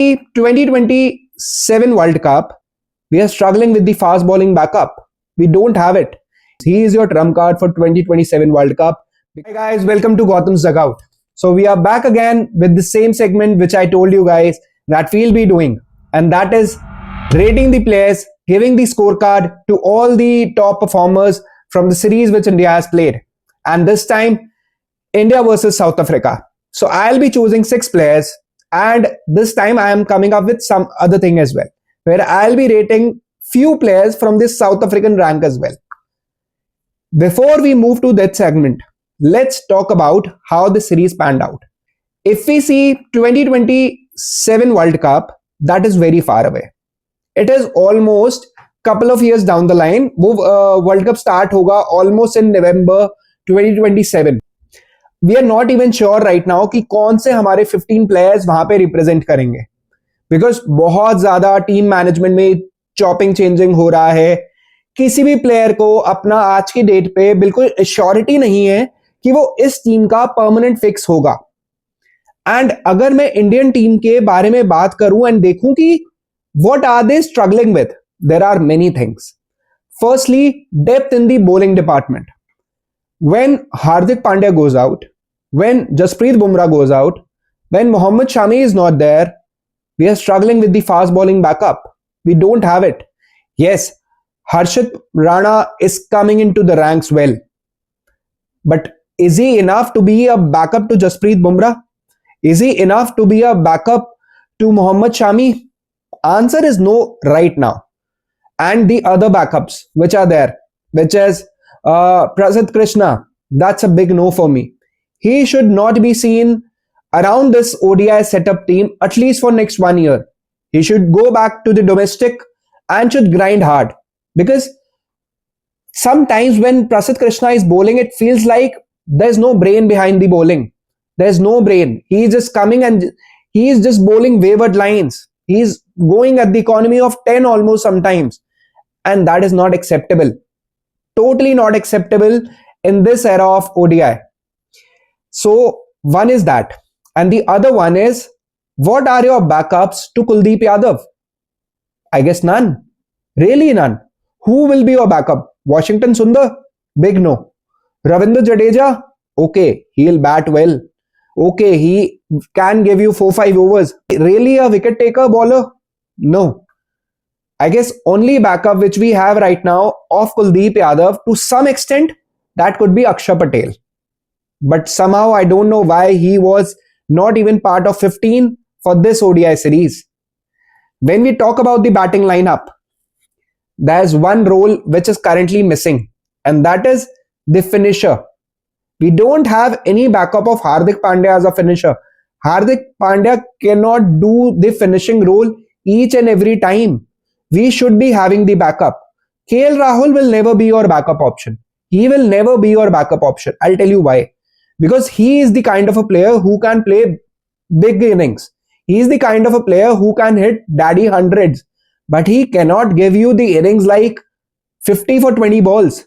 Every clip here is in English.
2027 World Cup, we are struggling with the fast bowling backup. We don't have it. He is your trump card for 2027 World Cup. Hey guys, welcome to Gautam's Dugout. So we are back again with the same segment which I told you guys that we'll be doing, and that is rating the players, giving the scorecard to all the top performers from the series which India has played. And this time, India versus South Africa. So I'll be choosing 6 players, and this time I am coming up with some other thing as well, where I'll be rating few players from this South African rank as well. Before we move to that segment, let's talk about how the series panned out. If we see 2027 World Cup, that is very far away. It is almost couple of years down the line. वो World Cup start होगा almost in November 2027. We are not even sure right now कि कौन से हमारे 15 players वहां पे represent करेंगे, because बहुत ज्यादा टीम मैनेजमेंट में चॉपिंग चेंजिंग हो रहा है. किसी भी प्लेयर को अपना आज की डेट पे बिल्कुल श्योरिटी नहीं है कि वो इस टीम का परमानेंट फिक्स होगा. एंड अगर मैं इंडियन टीम के बारे में बात करूं एंड देखूं कि what are they struggling with, there are many things. Firstly, depth in the bowling department. When Hardik Pandya goes out, when Jasprit Bumrah goes out, when Mohammad Shami is not there, we are struggling with the fast bowling backup. We don't have it. Yes, Harshit Rana is coming into the ranks well, but is he enough to be a backup to Jasprit Bumrah? Is he enough to be a backup to Mohammad Shami? Answer is no right now. And the other backups which are there, which is Prasidh Krishna, that's a big no for me. He should not be seen around this ODI setup team at least for next 1 year. He should go back to the domestic and should grind hard, because sometimes when Prasidh Krishna is bowling, it feels like there's no brain behind the bowling. There's no brain. He's just coming and he's just bowling wayward lines. He's going at the economy of 10 almost sometimes. And that is not acceptable. Totally not acceptable in this era of ODI. So one is that. And the other one is, what are your backups to Kuldeep Yadav? I guess none. Really none. Who will be your backup? Washington Sundar? Big no. Ravindra Jadeja? Okay, he'll bat well. Okay, he can give you 4-5 overs. Really a wicket taker bowler? No. I guess only backup which we have right now of Kuldeep Yadav to some extent, that could be Akshar Patel. But somehow I don't know why he was not even part of 15 for this ODI series. When we talk about the batting lineup, there's one role which is currently missing, and that is the finisher. We don't have any backup of Hardik Pandya as a finisher. Hardik Pandya cannot do the finishing role each and every time. We should be having the backup. KL Rahul will never be your backup option. He will never be your backup option. I'll tell you why. Because he is the kind of a player who can play big innings. He is the kind of a player who can hit daddy hundreds. But he cannot give you the innings like 50 for 20 balls.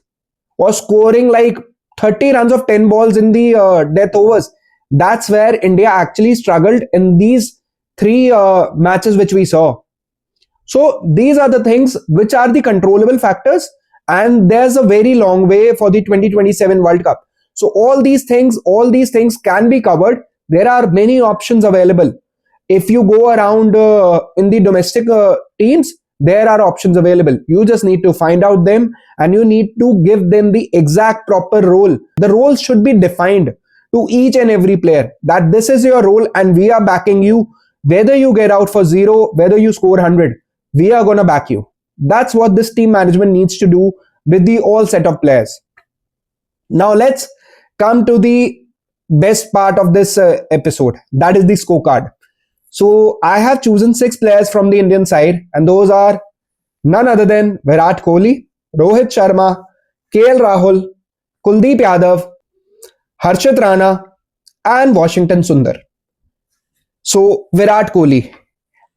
Or scoring like 30 runs of 10 balls in the death overs. That's where India actually struggled in these 3 matches which we saw. So these are the things which are the controllable factors, and there's a very long way for the 2027 World Cup. So all these things can be covered. There are many options available. If you go around in the domestic teams, there are options available. You just need to find out them, and you need to give them the exact proper role. The roles should be defined to each and every player, that this is your role and we are backing you. Whether you get out for 0, whether you score 100, we are going to back you. That's what this team management needs to do with the all set of players. Now let's come to the best part of this episode. That is the scorecard. So I have chosen 6 players from the Indian side, and those are none other than Virat Kohli, Rohit Sharma, KL Rahul, Kuldeep Yadav, Harshit Rana, and Washington Sundar. So Virat Kohli,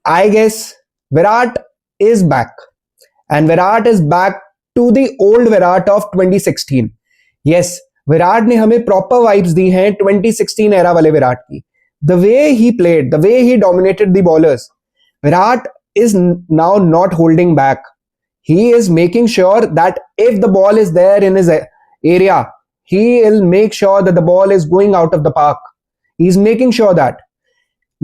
I guess Virat is back, and Virat is back to the old Virat of 2016. Yes, Virat ने हमें proper vibes दी हैं 2016 era वाले विराट की. The way he played, the way he dominated the bowlers, Virat is now not holding back. He is making sure that if the ball is there in his area, he will make sure that the ball is going out of the park. He's making sure that.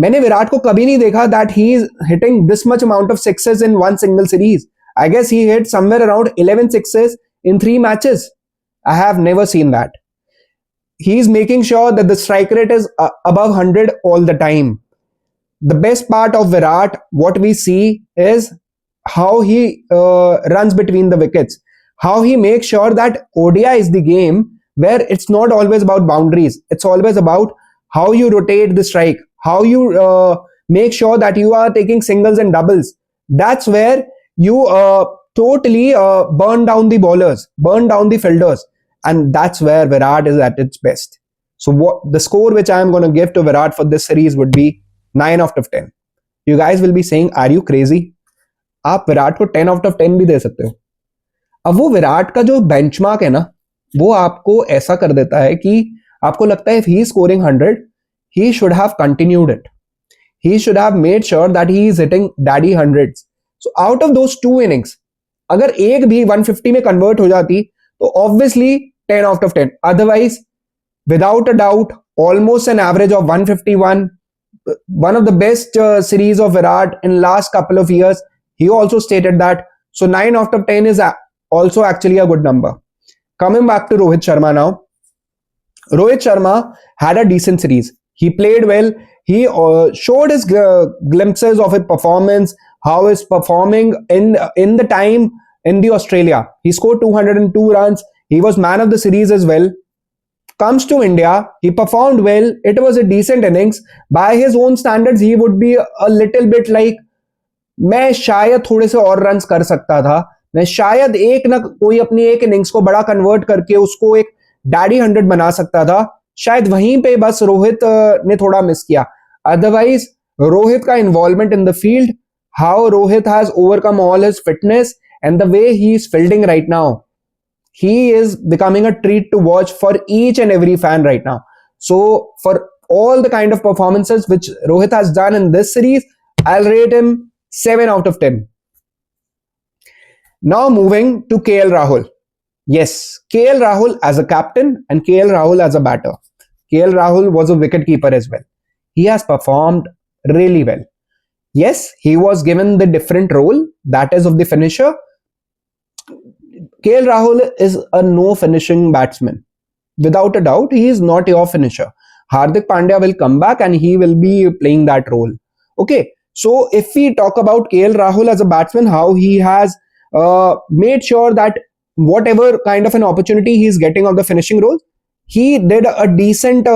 मैंने विराट को कभी नहीं देखा that he is hitting this much amount of sixes in one single series. I guess he hit somewhere around 11 sixes in 3 matches. I have never seen that. He is making sure that the strike rate is above 100 all the time. The best part of Virat, what we see is how he runs between the wickets, how he makes sure that ODI is the game where it's not always about boundaries. It's always about how you rotate the strike, how you make sure that you are taking singles and doubles. That's where you totally burn down the bowlers, burn down the fielders. And that's where Virat is at its best. So what the score which I am going to give to Virat for this series would be 9 out of 10. You guys will be saying, are you crazy? आप विराट को 10 out of 10 भी दे सकते हो. अब वो विराट का जो benchmark है ना, वो आपको ऐसा कर देता है कि आपको लगता है if he is scoring 100, he should have continued it. He should have made sure that he is hitting daddy hundreds. So out of those 2 innings, अगर एक भी 150 में कन्वर्ट हो जाती तो obviously 10 out of 10. Otherwise, without a doubt, almost an average of 151. One of the best series of Virat in last couple of years. He also stated that. So 9 out of 10 is also actually a good number. Coming back to Rohit Sharma now. Rohit Sharma had a decent series. He played well. He showed his glimpses of his performance, how he's performing in the time in the Australia. He scored 202 runs. He was man of the series as well. Comes to India, he performed well. It was a decent innings. By his own standards, he would be a little bit like, मैं शायद थोड़े से और runs कर सकता था, मैं शायद एक ना कोई अपनी एक इनिंग्स को बड़ा कन्वर्ट करके उसको एक डैडी 100 बना सकता था. शायद वहीं पे बस रोहित ने थोड़ा मिस किया. अदरवाइज रोहित का involvement in the field, how Rohit has overcome all his fitness and the way he is fielding right now, he is becoming a treat to watch for each and every fan right now. So for all the kind of performances which Rohit has done in this series, I'll rate him 7 out of 10. Now moving to KL Rahul. Yes, KL Rahul as a captain and KL Rahul as a batter. KL Rahul was a wicket keeper as well. He has performed really well. Yes, he was given the different role, that is of the finisher. KL Rahul is a no finishing batsman. Without a doubt, he is not your finisher. Hardik Pandya will come back and he will be playing that role. Okay, so if we talk about KL Rahul as a batsman, how he has made sure that whatever kind of an opportunity he is getting of the finishing role, he did a decent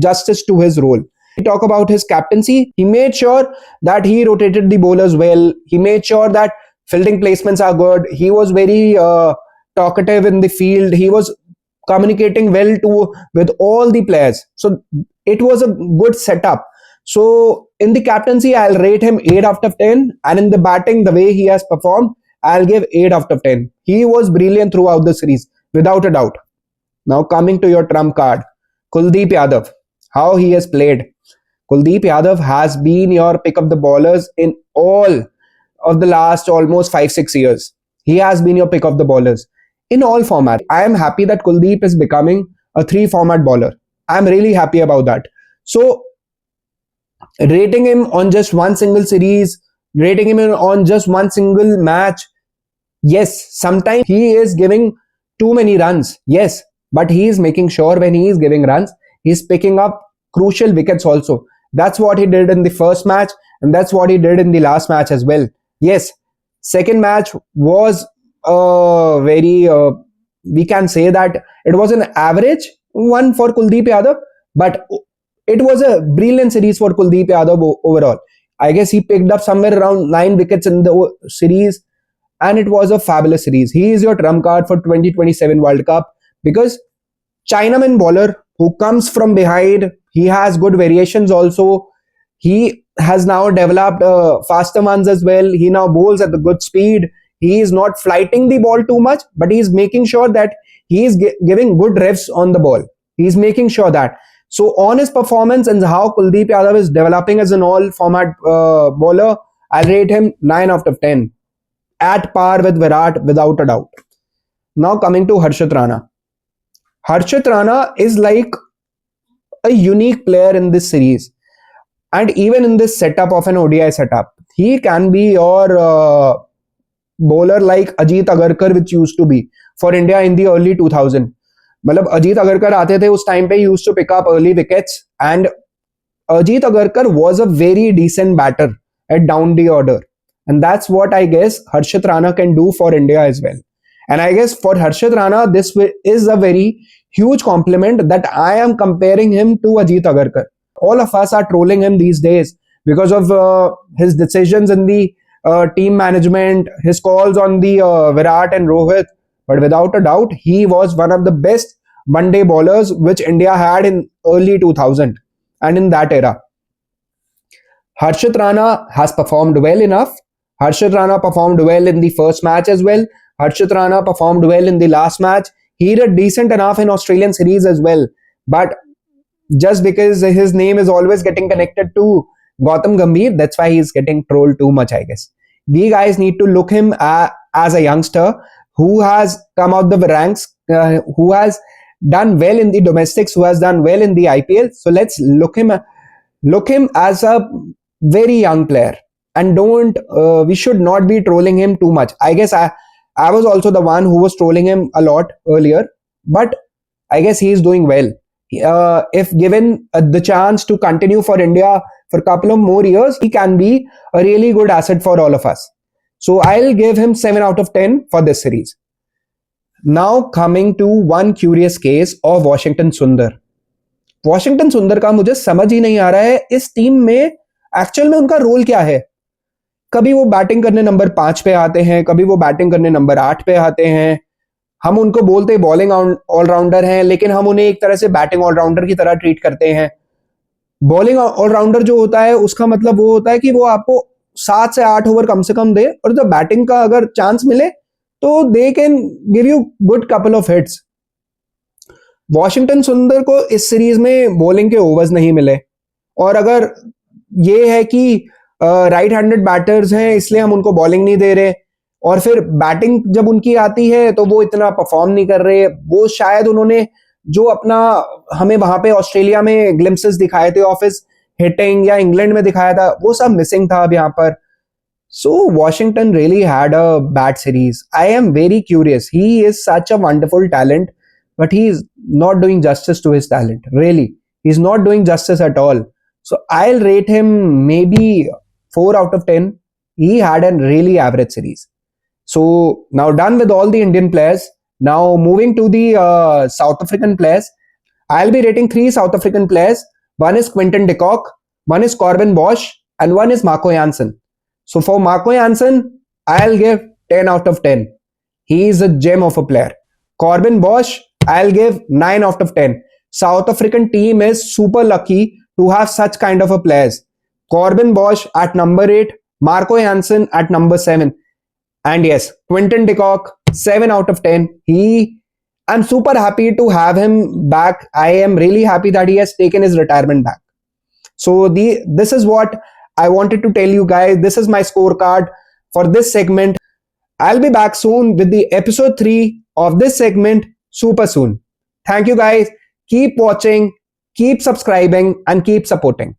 justice to his role. We talk about his captaincy. He made sure that he rotated the bowlers well. He made sure that fielding placements are good. He was very talkative in the field. He was communicating well with all the players. So it was a good setup. So in the captaincy, I'll rate him 8 out of 10. And in the batting, the way he has performed, I'll give 8 out of 10. He was brilliant throughout the series, without a doubt. Now coming to your trump card, Kuldeep Yadav, how he has played. Kuldeep Yadav has been your pick of the bowlers in all of the last almost 5-6 years. He has been your pick of the bowlers in all formats. I am happy that Kuldeep is becoming a 3 format bowler. I am really happy about that. So rating him on just one single series, rating him on just one single match, yes, sometimes he is giving too many runs. Yes, but he is making sure when he is giving runs, he is picking up crucial wickets also. That's what he did in the first match and that's what he did in the last match as well. Yes, second match was very, we can say that it was an average one for Kuldeep Yadav, but it was a brilliant series for Kuldeep Yadav overall. I guess he picked up somewhere around 9 wickets in the series and it was a fabulous series. He is your trump card for 2027 World Cup because Chinaman bowler who comes from behind, he has good variations also. He has now developed faster ones as well. He now bowls at the good speed. He is not flighting the ball too much, but he is making sure that he is giving good revs on the ball. He is making sure that. So on his performance and how Kuldeep Yadav is developing as an all-format bowler, I'll rate him 9 out of 10. At par with Virat without a doubt. Now coming to Harshit Rana. Harshit Rana is like a unique player in this series. And even in this setup of an ODI setup, he can be your bowler like Ajit Agarkar, which used to be for India in the early 2000. मतलब अजीत अगरकर आते थे उस time पे, used to pick up early wickets, and Ajit Agarkar was a very decent batter at down the order, and that's what I guess Harshit Rana can do for India as well. And I guess for Harshit Rana, this is a very huge compliment that I am comparing him to Ajit Agarkar. All of us are trolling him these days because of his decisions in the team management, his calls on the Virat and Rohit. But without a doubt, he was one of the best one-day bowlers which India had in early 2000 and in that era. Harshit Rana has performed well enough. Harshit Rana performed well in the first match as well. Harshit Rana performed well in the last match. He did decent enough in Australian series as well. But just because his name is always getting connected to Gautam Gambhir, that's why he's getting trolled too much, I guess. We guys need to look him as a youngster who has come out the ranks, who has done well in the domestics, who has done well in the IPL. So let's look him as a very young player, and don't we should not be trolling him too much. I guess I was also the one who was trolling him a lot earlier, but I guess he is doing well. If given the chance to continue for India for a couple of more years, he can be a really good asset for all of us. So I'll give him 7 out of 10 for this series. Now coming to one curious case of Washington Sundar. Washington Sundar का मुझे समझ ही नहीं आ रहा है इस team में actual में उनका रोल क्या है. कभी वो बैटिंग करने नंबर 5 पे आते हैं, कभी वो बैटिंग करने नंबर 8 पे आते हैं. हम उनको बोलते बॉलिंग ऑलराउंडर हैं, लेकिन हम उन्हें एक तरह से बैटिंग ऑलराउंडर की तरह ट्रीट करते हैं. बॉलिंग ऑलराउंडर जो होता है उसका मतलब वो होता है कि वो आपको 7 से 8 ओवर कम से कम दे, और जब बैटिंग का अगर चांस मिले तो they can give you good couple of hits. Washington सुंदर को इस सीरीज में बॉलिंग के ओवर्स नहीं मिले, और अगर ये है कि राइट हैंडेड बैटर्स हैं इसलिए हम उनको बॉलिंग नहीं दे रहे, और फिर बैटिंग जब उनकी आती है तो वो इतना परफॉर्म नहीं कर रहे. वो शायद उन्होंने जो अपना हमें वहां पे ऑस्ट्रेलिया में ग्लिम्पसेस दिखाए थे ऑफिस हिटिंग, या इंग्लैंड में दिखाया था, वो सब मिसिंग था अब यहाँ पर. So Washington really had a bad series. I am very curious. He is such a wonderful talent, but he is not doing justice to his talent. Really, he's not doing justice at all. So I'll rate him maybe 4 out of 10. He had a really average series. So now done with all the Indian players. Now moving to the South African players. I'll be rating 3 South African players. One is Quinton de Kock, one is Corbin Bosch, and one is Marco Jansen. So for Marco Jansen, I'll give 10 out of 10. He is a gem of a player. Corbin Bosch, I'll give 9 out of 10. South African team is super lucky to have such kind of a players. Corbin Bosch at number 8, Marco Jansen at number 7. And yes, Quinton de Kock, 7 out of 10. I'm super happy to have him back. I am really happy that he has taken his retirement back. So this is what I wanted to tell you guys. This is my scorecard for this segment. I'll be back soon with the episode 3 of this segment super soon. Thank you guys. Keep watching, keep subscribing, and keep supporting.